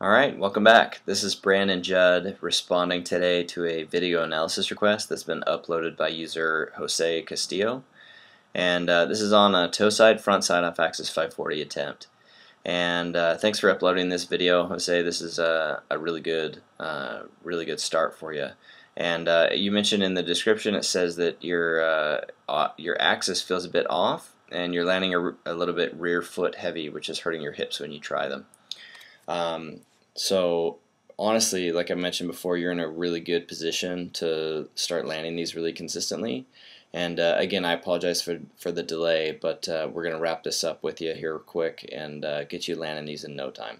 Alright, welcome back. This is Brandon Judd responding today to a video analysis request that's been uploaded by user jousicastillo. And this is on a toe side, front side off axis 540 attempt. And thanks for uploading this video, Jose. This is a really good start for you. And you mentioned in the description, it says that your axis feels a bit off and you're landing a little bit rear foot heavy, which is hurting your hips when you try them. So honestly, like I mentioned before, you're in a really good position to start landing these really consistently. And again, I apologize for the delay, but we're going to wrap this up with you here quick and get you landing these in no time.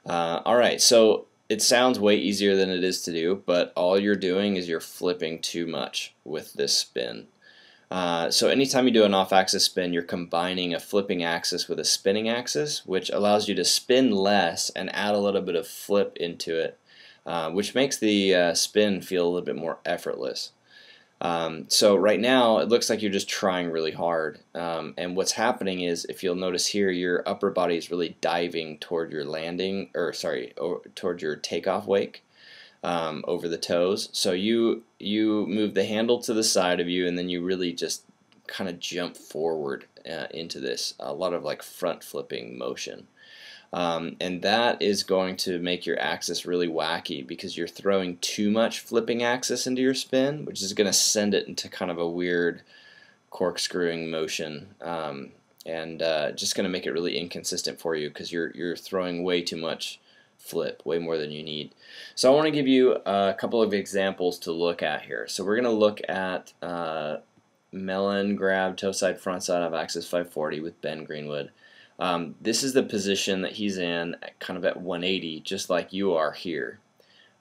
Alright, so it sounds way easier than it is to do, but all you're doing is you're flipping too much with this spin. So anytime you do an off-axis spin, you're combining a flipping axis with a spinning axis, which allows you to spin less and add a little bit of flip into it, which makes the spin feel a little bit more effortless. So right now it looks like you're just trying really hard, and what's happening is, if you'll notice here, your upper body is really diving toward your landing, or sorry, toward your takeoff wake. Over the toes. So you move the handle to the side of you, and then you really just kind of jump forward into this, a lot of like front flipping motion, and that is going to make your axis really wacky because you're throwing too much flipping axis into your spin, which is going to send it into kind of a weird corkscrewing motion, and just going to make it really inconsistent for you because you're throwing way too much flip, way more than you need. So I want to give you a couple of examples to look at here. So we're going to look at melon grab toe side front side of axis 540 with Ben Greenwood. This is the position that he's in, kind of at 180, just like you are here.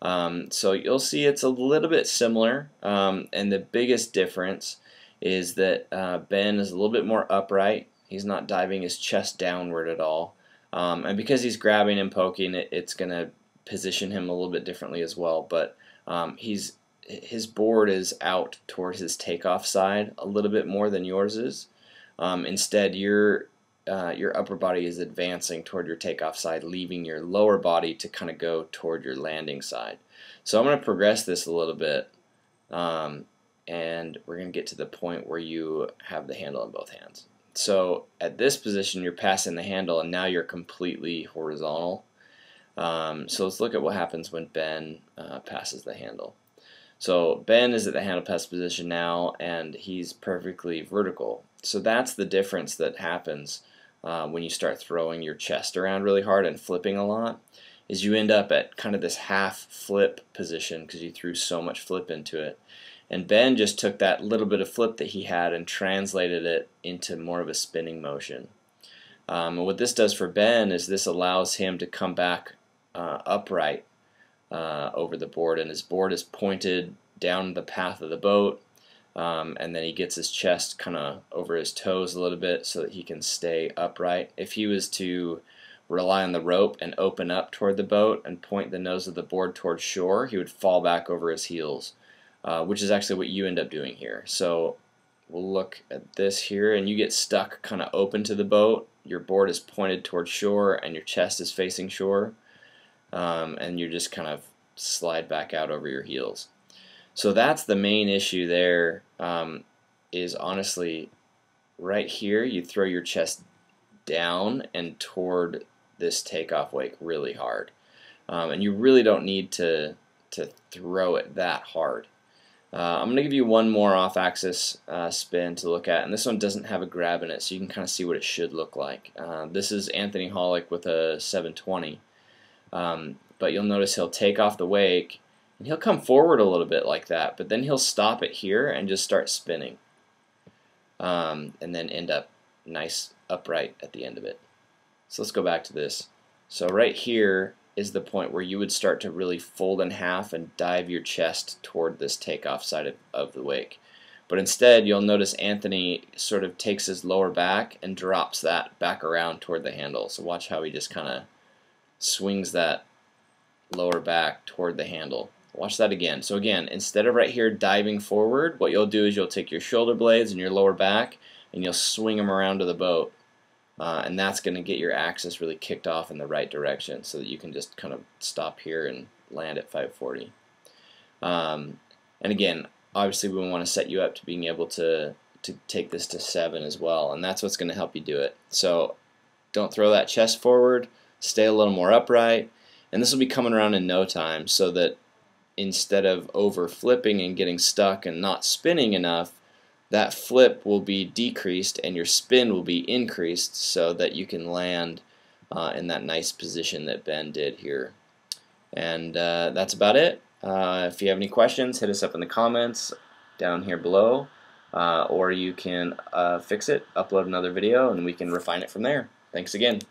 So you'll see it's a little bit similar, and the biggest difference is that Ben is a little bit more upright. He's not diving his chest downward at all. And because he's grabbing and poking, it's going to position him a little bit differently as well. But his board is out towards his takeoff side a little bit more than yours is. Instead, your upper body is advancing toward your takeoff side, leaving your lower body to kind of go toward your landing side. So I'm going to progress this a little bit, and we're going to get to the point where you have the handle in both hands. So at this position, you're passing the handle, and now you're completely horizontal. So let's look at what happens when Ben passes the handle. So Ben is at the handle pass position now, and he's perfectly vertical. So that's the difference that happens when you start throwing your chest around really hard and flipping a lot, is you end up at kind of this half flip position because you threw so much flip into it. And Ben just took that little bit of flip that he had and translated it into more of a spinning motion. And what this does for Ben is this allows him to come back upright over the board, and his board is pointed down the path of the boat, and then he gets his chest kind of over his toes a little bit so that he can stay upright. If he was to rely on the rope and open up toward the boat and point the nose of the board toward shore, he would fall back over his heels. Which is actually what you end up doing here. So we'll look at this here, and you get stuck kind of open to the boat. Your board is pointed towards shore and your chest is facing shore, and you just kind of slide back out over your heels. So that's the main issue there, is honestly right here you throw your chest down and toward this takeoff wake really hard, and you really don't need to throw it that hard. I'm going to give you one more off-axis spin to look at, and this one doesn't have a grab in it, so you can kind of see what it should look like. This is Anthony Hollick with a 720, but you'll notice he'll take off the wake, and he'll come forward a little bit like that, but then he'll stop it here and just start spinning, and then end up nice upright at the end of it. So let's go back to this. So right here is the point where you would start to really fold in half and dive your chest toward this takeoff side of the wake. But instead, you'll notice Anthony sort of takes his lower back and drops that back around toward the handle. So watch how he just kind of swings that lower back toward the handle. Watch that again. So again, instead of right here diving forward, what you'll do is you'll take your shoulder blades and your lower back and you'll swing them around to the boat. and that's going to get your axis really kicked off in the right direction so that you can just kind of stop here and land at 540. And again, obviously we want to set you up to being able to take this to 7 as well, and that's what's going to help you do it. So don't throw that chest forward, stay a little more upright, and this will be coming around in no time, so that instead of over flipping and getting stuck and not spinning enough, that flip will be decreased and your spin will be increased so that you can land in that nice position that Ben did here. And that's about it. If you have any questions, hit us up in the comments down here below, or you can fix it, upload another video, and we can refine it from there. Thanks again.